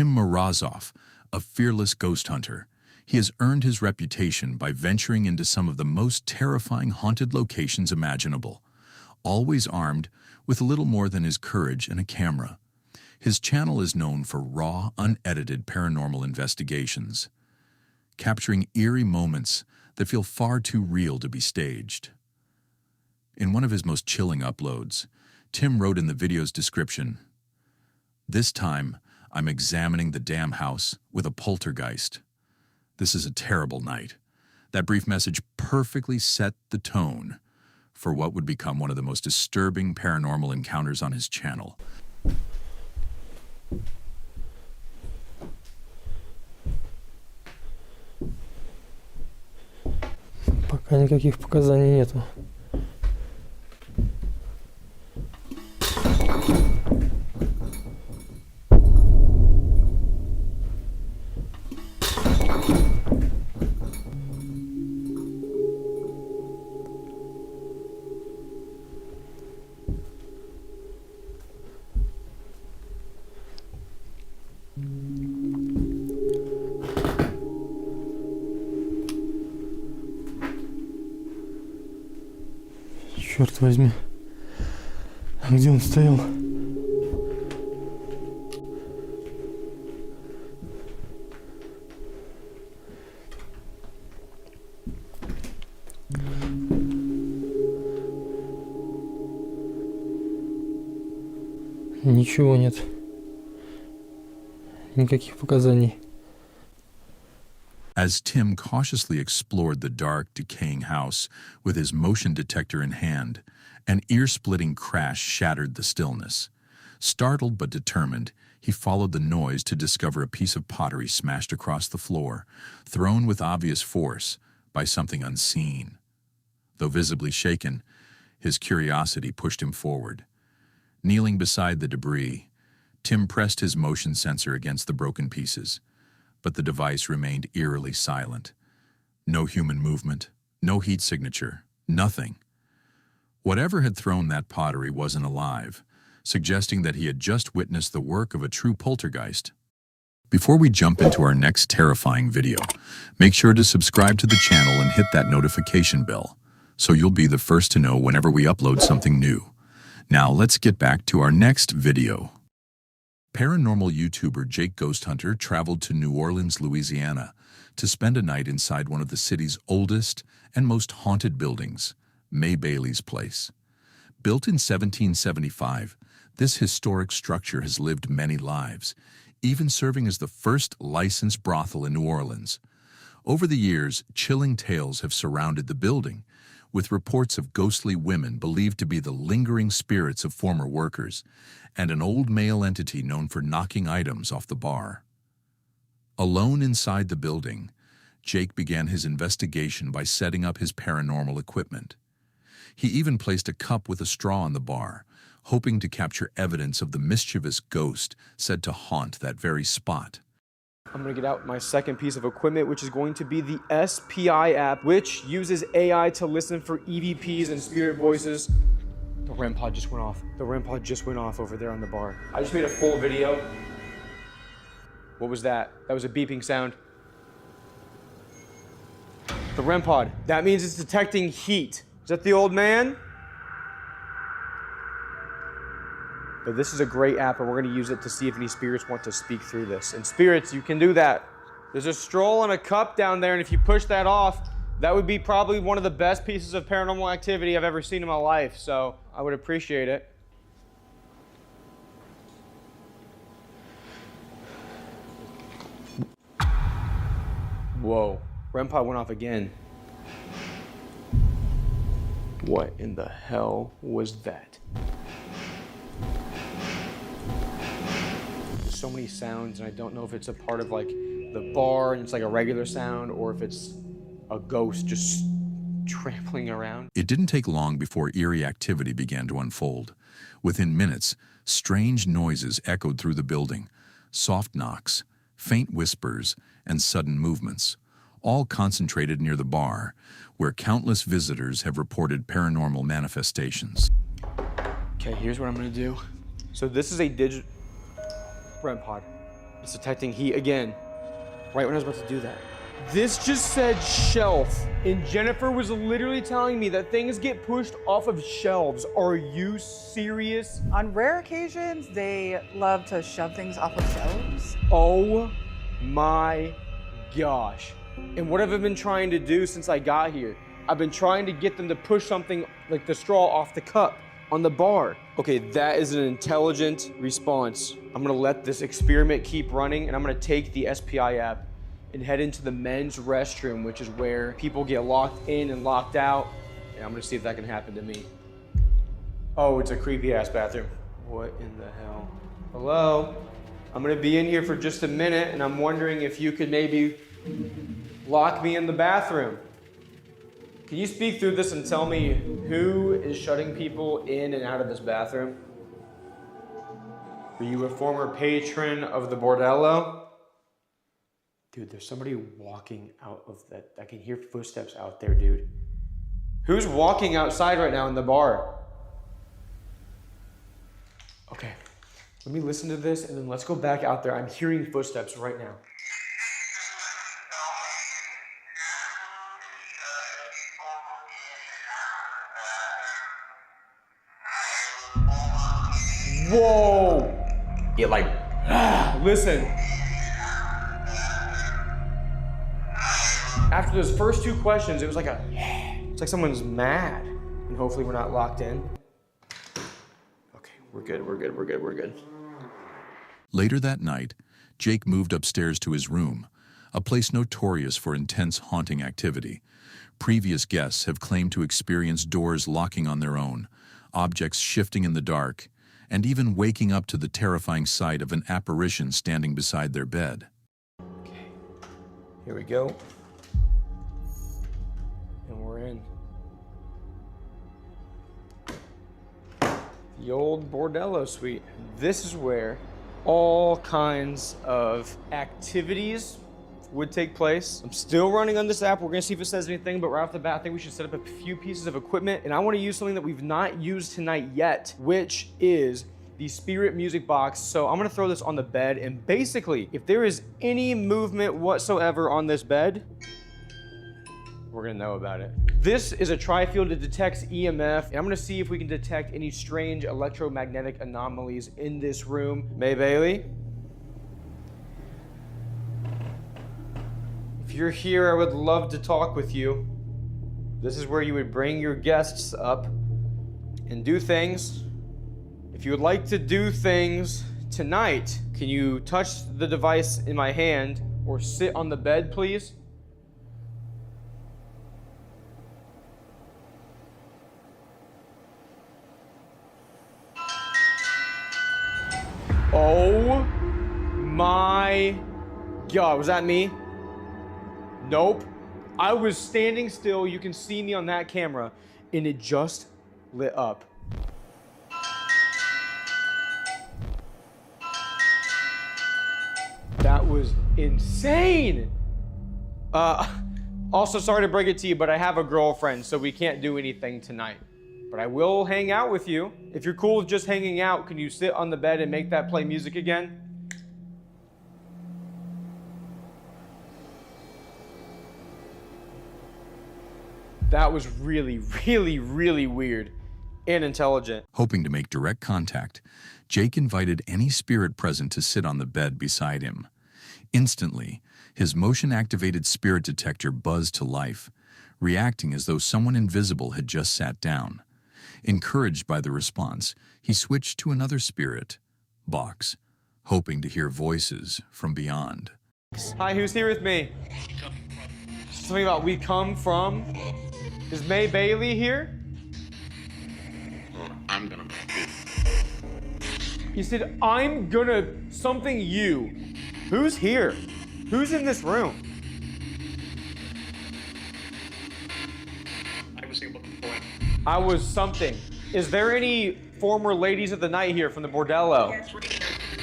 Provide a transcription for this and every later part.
Tim Morozov, a fearless ghost hunter. He has earned his reputation by venturing into some of the most terrifying haunted locations imaginable, always armed with little more than his courage and a camera. His channel is known for raw, unedited paranormal investigations, capturing eerie moments that feel far too real to be staged. In one of his most chilling uploads, Tim wrote in the video's description, "This time, I'm examining the damn house with a poltergeist. This is a terrible night." That brief message perfectly set the tone for what would become one of the most disturbing paranormal encounters on his channel. Пока никаких показаний нету. Черт возьми. А где он стоял? Ничего нет. Никаких показаний. As Tim cautiously explored the dark, decaying house with his motion detector in hand, an ear-splitting crash shattered the stillness. Startled but determined, he followed the noise to discover a piece of pottery smashed across the floor, thrown with obvious force by something unseen. Though visibly shaken, his curiosity pushed him forward. Kneeling beside the debris, Tim pressed his motion sensor against the broken pieces, but the device remained eerily silent. No human movement, no heat signature, nothing. Whatever had thrown that pottery wasn't alive, suggesting that he had just witnessed the work of a true poltergeist. Before we jump into our next terrifying video, make sure to subscribe to the channel and hit that notification bell, so you'll be the first to know whenever we upload something new. Now let's get back to our next video. Paranormal YouTuber Jake Ghost Hunter traveled to New Orleans, Louisiana, to spend a night inside one of the city's oldest and most haunted buildings, May Bailey's Place. Built in 1775, this historic structure has lived many lives, even serving as the first licensed brothel in New Orleans. Over the years, chilling tales have surrounded the building, with reports of ghostly women believed to be the lingering spirits of former workers, and an old male entity known for knocking items off the bar. Alone inside the building, Jake began his investigation by setting up his paranormal equipment. He even placed a cup with a straw on the bar, hoping to capture evidence of the mischievous ghost said to haunt that very spot. I'm going to get out my second piece of equipment, which is going to be the SPI app, which uses AI to listen for EVPs and spirit voices. The REM pod just went off. The REM pod just went off over there on the bar. I just made a full video. What was that? That was a beeping sound. The REM pod. That means it's detecting heat. Is that the old man? But this is a great app, and we're going to use it to see if any spirits want to speak through this. And spirits, you can do that. There's a stroll and a cup down there, and if you push that off, that would be probably one of the best pieces of paranormal activity I've ever seen in my life, so I would appreciate it. Whoa, REM pod went off again. What in the hell was that? So many sounds, and I don't know if it's a part of like the bar and it's like a regular sound, or if it's a ghost just trampling around. It didn't take long before eerie activity began to unfold. Within minutes, strange noises echoed through the building, soft knocks, faint whispers, and sudden movements, all concentrated near the bar, where countless visitors have reported paranormal manifestations. Okay, here's what I'm gonna do. So this is a digital REM pod. It's detecting heat again. Right when I was about to do that. This just said shelf. And Jennifer was literally telling me that things get pushed off of shelves. Are you serious? On rare occasions, they love to shove things off of shelves. Oh my gosh. And what have I been trying to do since I got here? I've been trying to get them to push something like the straw off the cup on the bar. Okay, that is an intelligent response. I'm gonna let this experiment keep running, and I'm gonna take the SPI app and head into the men's restroom, which is where people get locked in and locked out. And I'm gonna see if that can happen to me. Oh, it's a creepy ass bathroom. What in the hell? Hello? I'm gonna be in here for just a minute, and I'm wondering if you could maybe lock me in the bathroom. Can you speak through this and tell me who is shutting people in and out of this bathroom? Are you a former patron of the bordello? Dude, there's somebody walking out of that. I can hear footsteps out there, dude. Who's walking outside right now in the bar? Okay, let me listen to this and then let's go back out there. I'm hearing footsteps right now. Whoa! It like, listen. After those first two questions, it was like it's like someone's mad. And hopefully we're not locked in. Okay, we're good. Later that night, Jake moved upstairs to his room, a place notorious for intense haunting activity. Previous guests have claimed to experience doors locking on their own, objects shifting in the dark, and even waking up to the terrifying sight of an apparition standing beside their bed. Okay, here we go. And we're in. The old bordello suite. This is where all kinds of activities would take place. I'm still running on this app. We're gonna see if it says anything, but right off the bat, I think we should set up a few pieces of equipment, and I wanna use something that we've not used tonight yet, which is the spirit music box. So I'm gonna throw this on the bed, and basically, if there is any movement whatsoever on this bed, we're gonna know about it. This is a tri-field that detects EMF, and I'm gonna see if we can detect any strange electromagnetic anomalies in this room. May Bailey? If you're here, I would love to talk with you. This is where you would bring your guests up and do things. If you would like to do things tonight, can you touch the device in my hand or sit on the bed, please? Oh my God, was that me? Nope. I was standing still, you can see me on that camera, and it just lit up. That was insane. Also, sorry to break it to you, but I have a girlfriend, so we can't do anything tonight. But I will hang out with you. If you're cool with just hanging out, can you sit on the bed and make that play music again? That was really, really, really weird and intelligent. Hoping to make direct contact, Jake invited any spirit present to sit on the bed beside him. Instantly, his motion-activated spirit detector buzzed to life, reacting as though someone invisible had just sat down. Encouraged by the response, he switched to another spirit box, hoping to hear voices from beyond. Hi, who's here with me? Something about we come from? Is May Bailey here? I'm gonna. He said, I'm gonna something you. Who's here? Who's in this room? I was able to point. I was something. Is there any former ladies of the night here from the bordello?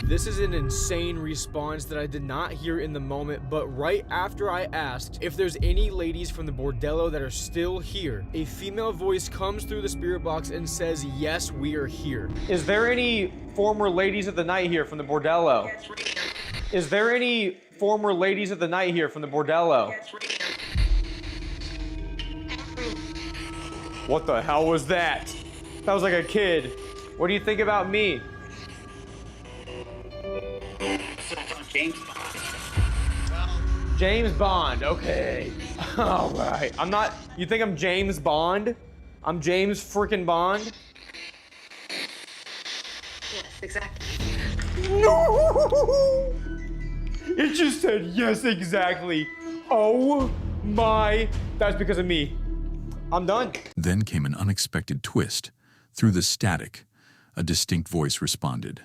This is an insane response that I did not hear in the moment, but right after I asked if there's any ladies from the bordello that are still here, a female voice comes through the spirit box and says, yes, we are here. Is there any former ladies of the night here from the bordello? Is there any former ladies of the night here from the bordello? What the hell was that? That was like a kid. What do you think about me? James Bond, okay. All right. I'm not, you think I'm James Bond? I'm James freaking Bond? Yes, exactly. No! It just said yes, exactly. Oh my, that's because of me. I'm done. Then came an unexpected twist. Through the static, a distinct voice responded,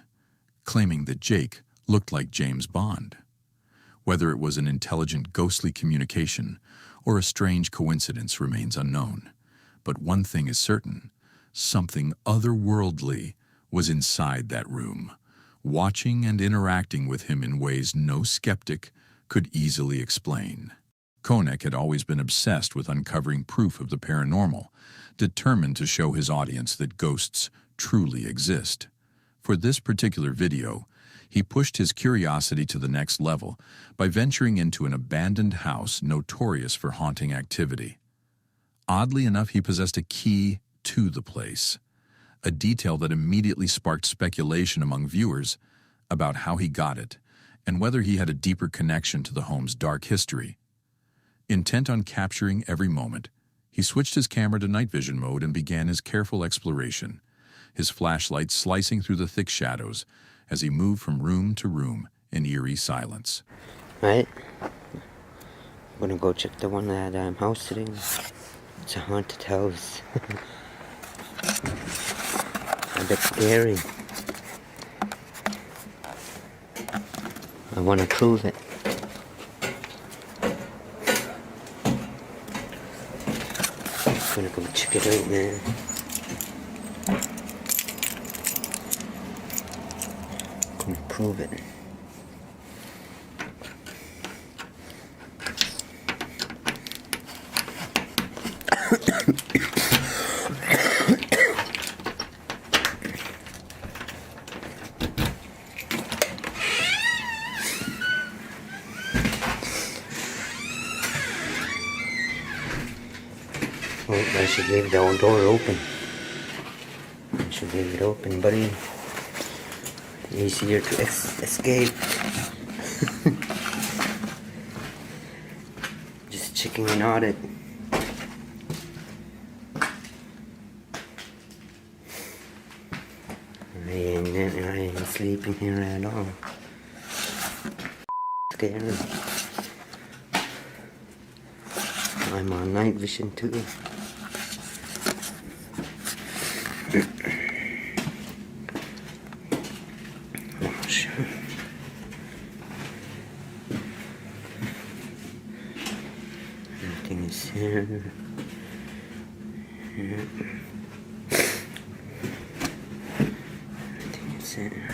claiming that Jake looked like James Bond. Whether it was an intelligent ghostly communication or a strange coincidence remains unknown. But one thing is certain, something otherworldly was inside that room, watching and interacting with him in ways no skeptic could easily explain. Konek had always been obsessed with uncovering proof of the paranormal, determined to show his audience that ghosts truly exist. For this particular video, he pushed his curiosity to the next level by venturing into an abandoned house notorious for haunting activity. Oddly enough, he possessed a key to the place, a detail that immediately sparked speculation among viewers about how he got it and whether he had a deeper connection to the home's dark history. Intent on capturing every moment, he switched his camera to night vision mode and began his careful exploration, his flashlight slicing through the thick shadows as he moved from room to room in eerie silence. Right? I'm gonna go check the one that house today. It's a haunted house. A bit scary. I wanna prove it. I'm gonna go check it out, man. Gonna prove it. Oh, I should leave the old door open. I should leave it open, buddy. Easier to escape. Just checking an audit. I ain't sleeping here at all. Scary. I'm on night vision too. Oh, shit. Everything is here. Here. Everything is here.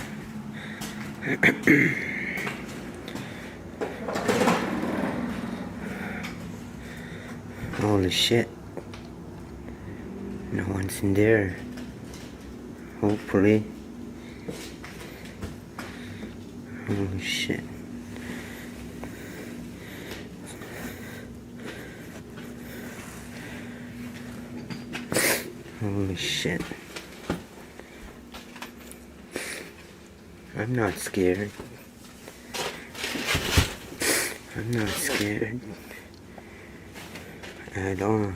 Holy shit. No one's in there. Hopefully. Holy shit. Holy shit. I'm not scared. I'm not scared at all.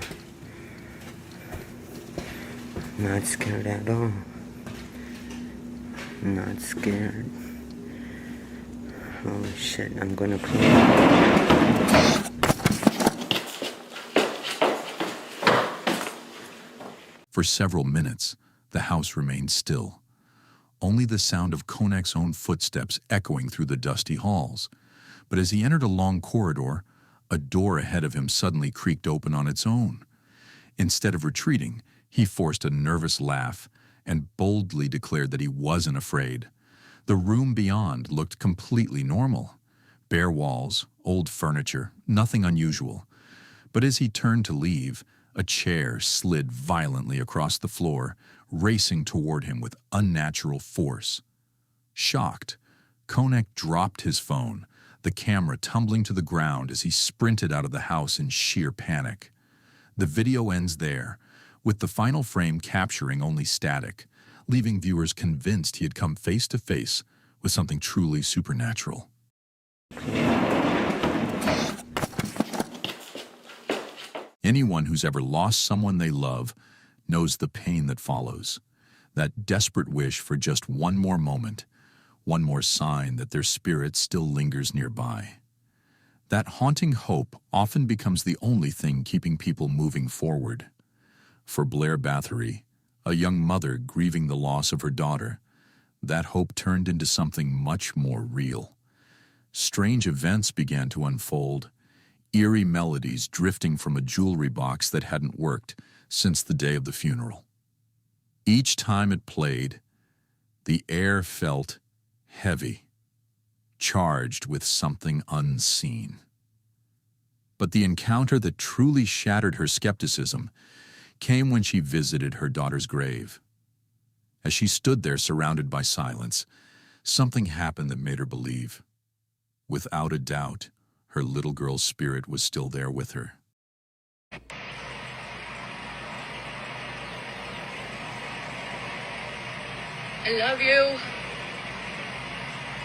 I'm not scared at all. I'm not scared. Holy shit, I'm gonna close. For several minutes, the house remained still. Only the sound of Konek's own footsteps echoing through the dusty halls. But as he entered a long corridor, a door ahead of him suddenly creaked open on its own. Instead of retreating, he forced a nervous laugh and boldly declared that he wasn't afraid. The room beyond looked completely normal. Bare walls, old furniture, nothing unusual. But as he turned to leave, a chair slid violently across the floor, racing toward him with unnatural force. Shocked, Konek dropped his phone, the camera tumbling to the ground as he sprinted out of the house in sheer panic. The video ends there, with the final frame capturing only static, leaving viewers convinced he had come face to face with something truly supernatural. Anyone who's ever lost someone they love knows the pain that follows, that desperate wish for just one more moment, one more sign that their spirit still lingers nearby. That haunting hope often becomes the only thing keeping people moving forward. For Blair Bathory, a young mother grieving the loss of her daughter, that hope turned into something much more real. Strange events began to unfold, eerie melodies drifting from a jewelry box that hadn't worked since the day of the funeral. Each time it played, the air felt heavy, charged with something unseen. But the encounter that truly shattered her skepticism came when she visited her daughter's grave. As she stood there surrounded by silence, something happened that made her believe. Without a doubt, her little girl's spirit was still there with her. I love you.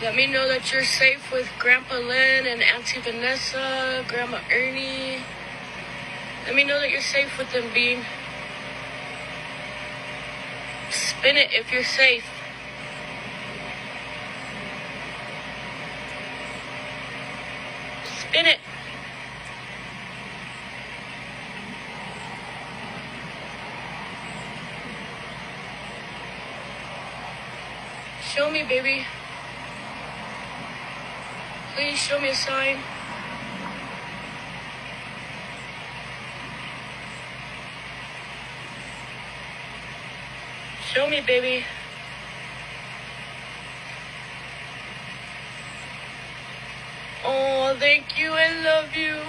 Let me know that you're safe with Grandpa Lynn and Auntie Vanessa, Grandma Ernie. Let me know that you're safe with them, Bean. Spin it if you're safe. Spin it. Show me, baby. Please show me a sign. Show me, baby. Oh, thank you. I love you.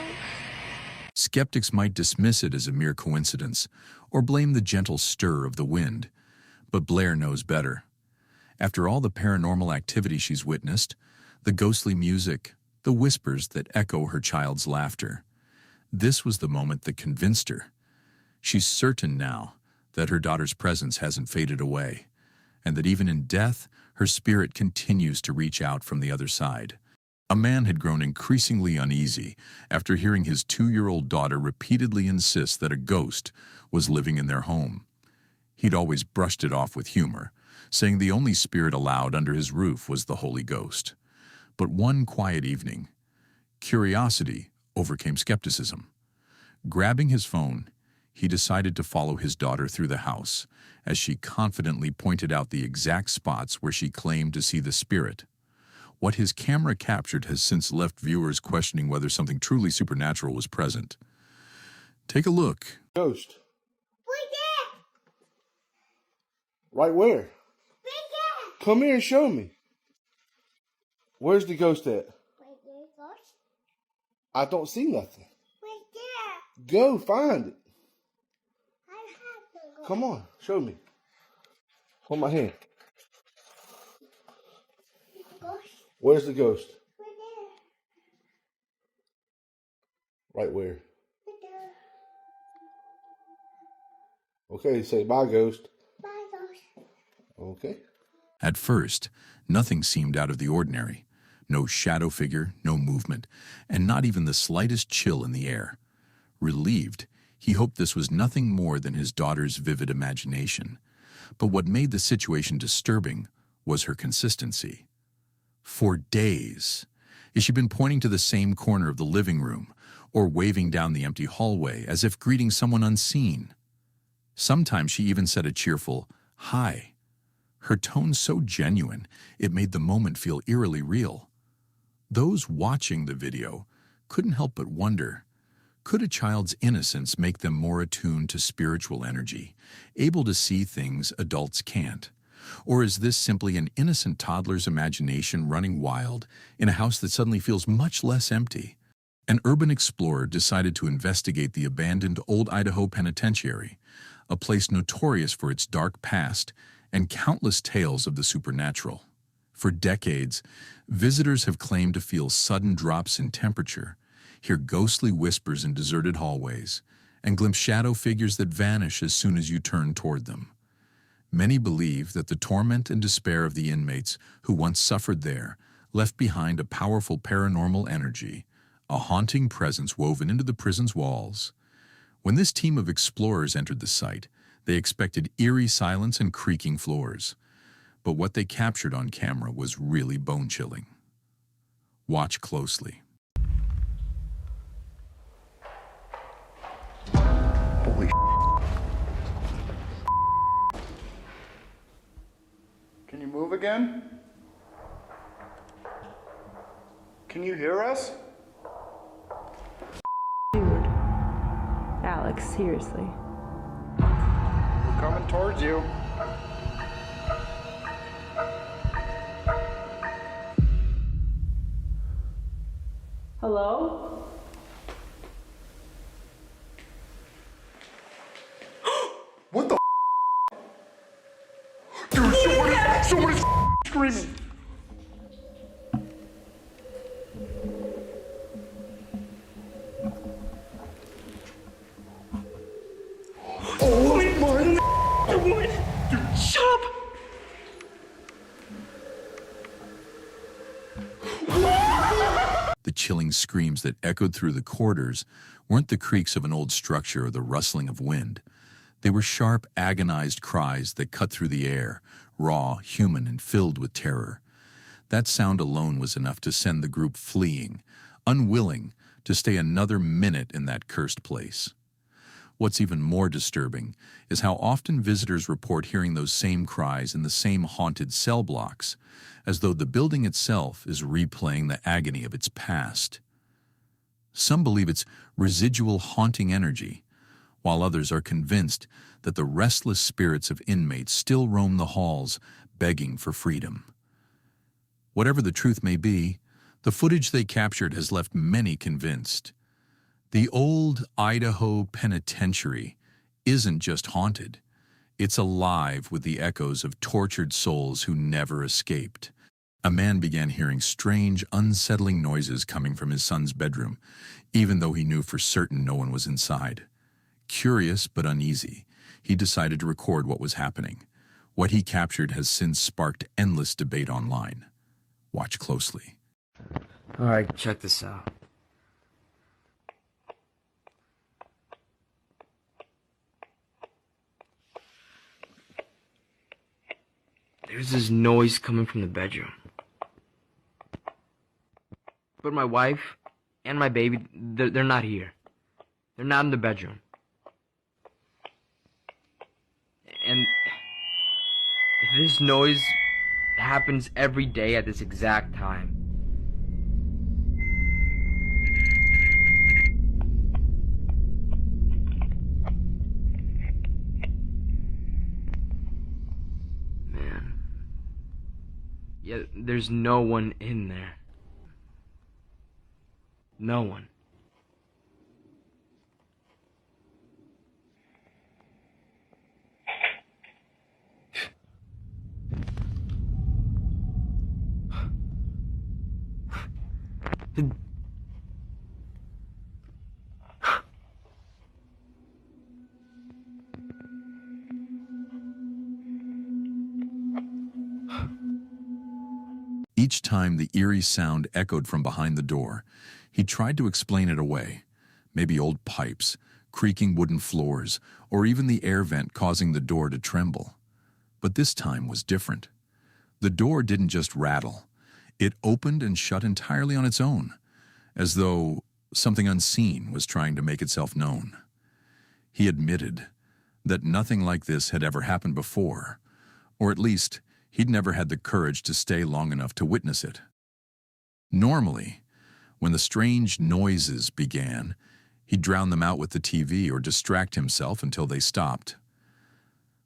Skeptics might dismiss it as a mere coincidence or blame the gentle stir of the wind, but Blair knows better. After all the paranormal activity she's witnessed, the ghostly music, the whispers that echo her child's laughter, this was the moment that convinced her. She's certain now that her daughter's presence hasn't faded away, and that even in death, her spirit continues to reach out from the other side. A man had grown increasingly uneasy after hearing his 2-year-old daughter repeatedly insist that a ghost was living in their home. He'd always brushed it off with humor, saying the only spirit allowed under his roof was the Holy Ghost. But one quiet evening, curiosity overcame skepticism. Grabbing his phone, he decided to follow his daughter through the house as she confidently pointed out the exact spots where she claimed to see the spirit. What his camera captured has since left viewers questioning whether something truly supernatural was present. Take a look. Ghost. Right where? Come here and show me. Where's the ghost at? I don't see nothing. Go find it. Come on, show me. Hold my hand. Where's the ghost? Right where? Okay, say bye, ghost. Okay. At first, nothing seemed out of the ordinary. No shadow figure, no movement, and not even the slightest chill in the air. Relieved, he hoped this was nothing more than his daughter's vivid imagination. But what made the situation disturbing was her consistency. For days, she'd been pointing to the same corner of the living room or waving down the empty hallway as if greeting someone unseen. Sometimes she even said a cheerful, "Hi." Her tone so genuine, it made the moment feel eerily real. Those watching the video couldn't help but wonder, could a child's innocence make them more attuned to spiritual energy, able to see things adults can't? Or is this simply an innocent toddler's imagination running wild in a house that suddenly feels much less empty? An urban explorer decided to investigate the abandoned Old Idaho Penitentiary, a place notorious for its dark past and countless tales of the supernatural. For decades, visitors have claimed to feel sudden drops in temperature, hear ghostly whispers in deserted hallways, and glimpse shadow figures that vanish as soon as you turn toward them. Many believe that the torment and despair of the inmates who once suffered there left behind a powerful paranormal energy, a haunting presence woven into the prison's walls. When this team of explorers entered the site, they expected eerie silence and creaking floors. But what they captured on camera was really bone-chilling. Watch closely. Holy Can you move again? Can you hear us? Dude. Alex, seriously. We're coming towards you. Hello? What the Dude, somebody's screaming. Oh my Woman! Dude, Shut up! The chilling screams that echoed through the corridors weren't the creaks of an old structure or the rustling of wind. They were sharp, agonized cries that cut through the air, raw, human, and filled with terror. That sound alone was enough to send the group fleeing, unwilling to stay another minute in that cursed place. What's even more disturbing is how often visitors report hearing those same cries in the same haunted cell blocks, as though the building itself is replaying the agony of its past. Some believe it's residual haunting energy, while others are convinced that the restless spirits of inmates still roam the halls, begging for freedom. Whatever the truth may be, the footage they captured has left many convinced. The old Idaho penitentiary isn't just haunted. It's alive with the echoes of tortured souls who never escaped. A man began hearing strange, unsettling noises coming from his son's bedroom, even though he knew for certain no one was inside. Curious but uneasy, he decided to record what was happening. What he captured has since sparked endless debate online. Watch closely. All right, check this out. There's this noise coming from the bedroom. But my wife and my baby, they're not here. They're not in the bedroom. And this noise happens every day at this exact time. Man. Yeah, there's no one in there. No one. Each time the eerie sound echoed from behind the door, he tried to explain it away. Maybe old pipes, creaking wooden floors, or even the air vent causing the door to tremble. But this time was different. The door didn't just rattle. It opened and shut entirely on its own, as though something unseen was trying to make itself known. He admitted that nothing like this had ever happened before, or at least he'd never had the courage to stay long enough to witness it. Normally, when the strange noises began, he'd drown them out with the TV or distract himself until they stopped.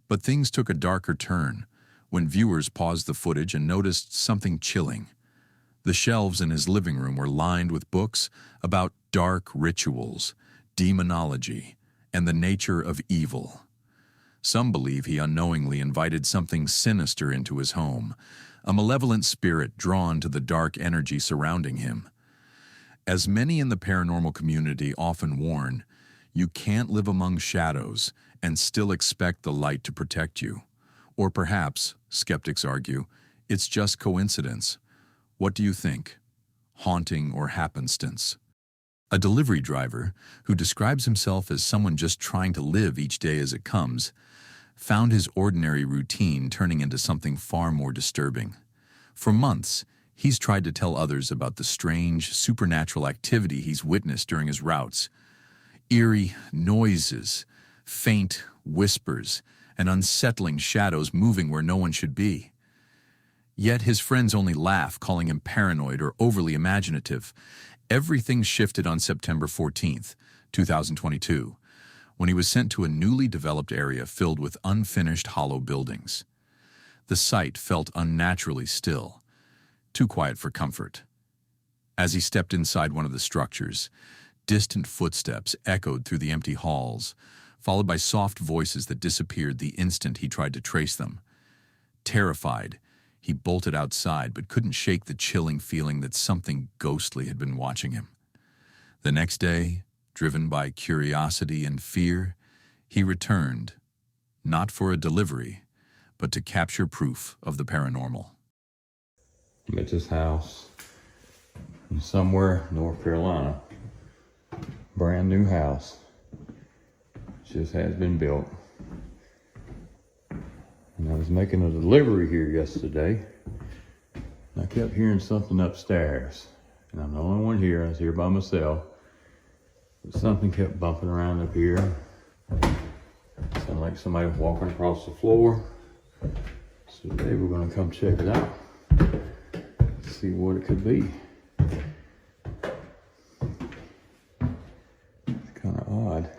But things took a darker turn when viewers paused the footage and noticed something chilling. The shelves in his living room were lined with books about dark rituals, demonology, and the nature of evil. Some believe he unknowingly invited something sinister into his home, a malevolent spirit drawn to the dark energy surrounding him. As many in the paranormal community often warn, you can't live among shadows and still expect the light to protect you. Or perhaps, skeptics argue, it's just coincidence. What do you think? Haunting or happenstance? A delivery driver, who describes himself as someone just trying to live each day as it comes, found his ordinary routine turning into something far more disturbing. For months, he's tried to tell others about the strange, supernatural activity he's witnessed during his routes. Eerie noises, faint whispers, and unsettling shadows moving where no one should be. Yet his friends only laugh, calling him paranoid or overly imaginative. Everything shifted on September 14th, 2022, when he was sent to a newly developed area filled with unfinished hollow buildings. The site felt unnaturally still, too quiet for comfort. As he stepped inside one of the structures, distant footsteps echoed through the empty halls, followed by soft voices that disappeared the instant he tried to trace them. Terrified, he bolted outside but couldn't shake the chilling feeling that something ghostly had been watching him. The next day, driven by curiosity and fear, he returned, not for a delivery, but to capture proof of the paranormal. I'm at this house in somewhere North Carolina. Brand new house. Just has been built. And I was making a delivery here yesterday. And I kept hearing something upstairs. And I'm the only one here. I was here by myself. But something kept bumping around up here. Sounded like somebody was walking across the floor. So today we're going to come check it out. See what it could be. It's kind of odd.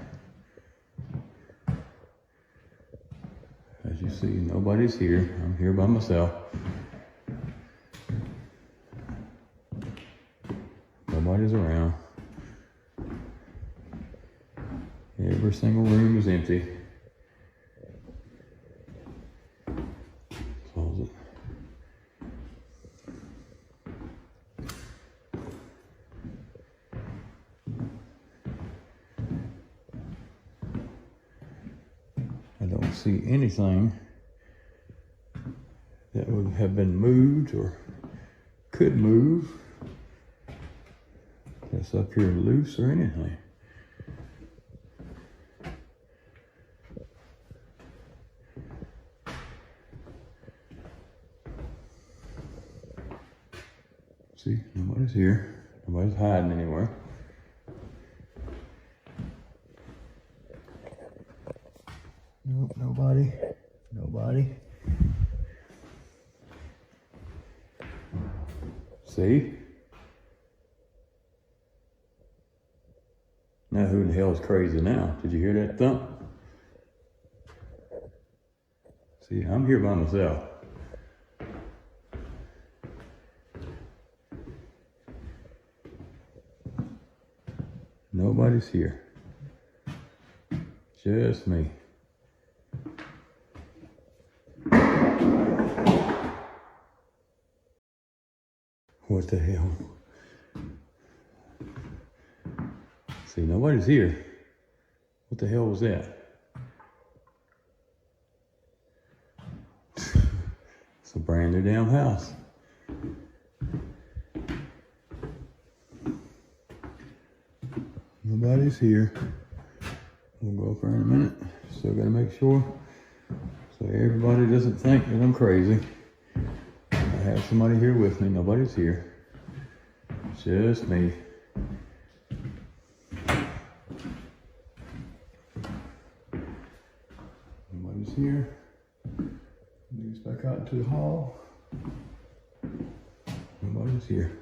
As you see, nobody's here. I'm here by myself. Nobody's around. Every single room is empty. Close it. I don't see anything that would have been moved or could move that's up here loose or anything. See, nobody's here. Nobody's hiding anywhere. Nope, nobody. Nobody. See? Now who in the hell is crazy now? Did you hear that thump? See, I'm here by myself. Nobody's here. Just me. What the hell? See, nobody's here. What the hell was that? It's a brand new damn house. Nobody's here. We'll go up there in a minute. Still gotta make sure so everybody doesn't think that I'm crazy. I have somebody here with me. Nobody's here. Just me. Nobody's here. Leads back out into the hall. Nobody's here.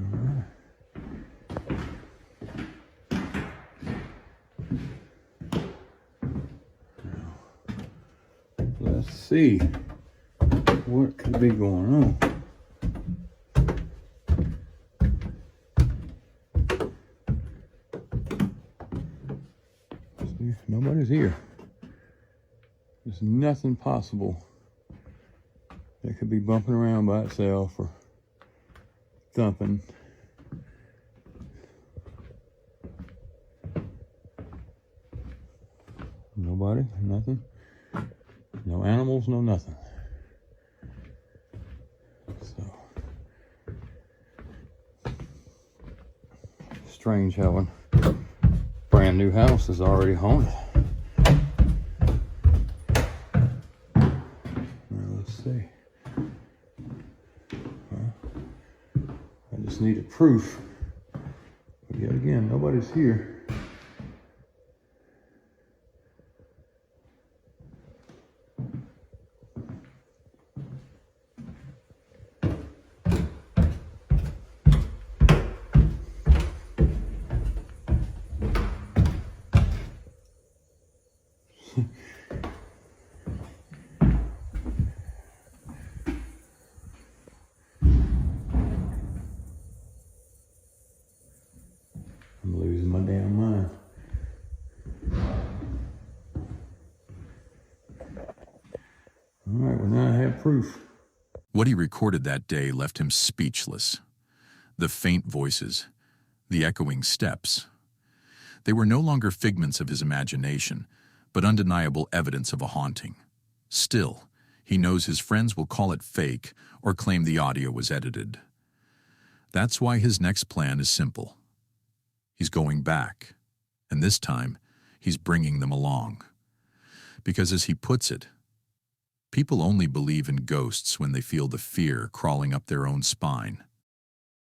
Alright. Let's see what could be going on. See, nobody's here. There's nothing possible could be bumping around by itself or thumping. Nobody, nothing. No animals, no nothing. So, strange how a brand new house is already haunted. Now let's see. I just needed proof. But yet again, nobody's here. I'm losing my damn mind. All right, well now I have proof. What he recorded that day left him speechless. The faint voices, the echoing steps. They were no longer figments of his imagination, but undeniable evidence of a haunting. Still, he knows his friends will call it fake or claim the audio was edited. That's why his next plan is simple. He's going back, and this time, he's bringing them along. Because as he puts it, people only believe in ghosts when they feel the fear crawling up their own spine.